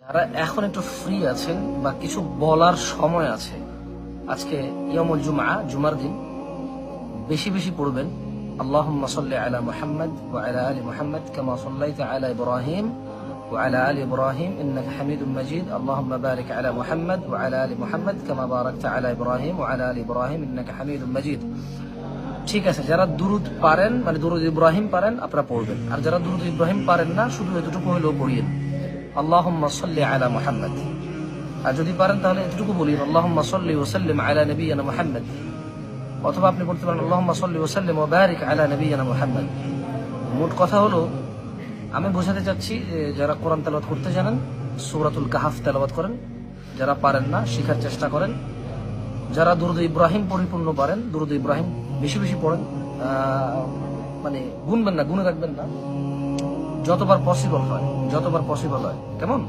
যারা এখন একটু ফ্রি আছেন বা কিছু বলার সময় আছে, আজকে ইয়ামুল জুমআ, জুমার দিন, বেশি বেশি পড়বেন আল্লাহুম্মা সাল্লি আলা মুহাম্মদ ওয়া আলা আলি মুহাম্মদ কামা সাল্লাইতা আলা ইব্রাহিম ওয়া আলা আলি ইব্রাহিম ইন্নাকা হামিদুম মাজিদ আল্লাহুম্মা বারিক আলা মুহাম্মদ ওয়া আলা আলি মুহাম্মদ কামা বারাকতা আলা ইব্রাহিম ওয়া আলা আলি ইব্রাহিম ইন্নাকা হামিদুম মাজিদ। ঠিক আছে, যারা দুরুদ পারেন, মানে দুরুদ ইব্রাহিম পারেন, আপনারা পড়বেন। আর যারা দুরুদ ইব্রাহিম পারেন না, শুধু এতটুকু হলেও পড়িয়েন আল্লাহুম্মা সাল্লি আলা মুহাম্মদ। আর যদি পারেন তাহলে এতটুকু বলিন আল্লাহুম্মা সাল্লি ওয়া সাল্লিম আলা নবিয়িনা মুহাম্মদ। অথবা আপনি বলতে পারেন আল্লাহুম্মা সাল্লি ওয়া সাল্লিম ওয়া বারিক আলা নবিয়িনা মুহাম্মদ। মোট কথা হলো, আমি বোঝাতে চাচ্ছি যে যারা কোরআন তেলাওয়াত করতে জানেন সূরাতুল কাহাফ তেলাওয়াত করেন, যারা পারেন না শিখার চেষ্টা করেন, যারা দুরুদ ইব্রাহিম পরিপূর্ণ পারেন দুরুদ ইব্রাহিম বেশি বেশি পড়েন, মানে গুনবেন না, গুনে রাখবেন না, যতবার পসিবল হয়, কেমন?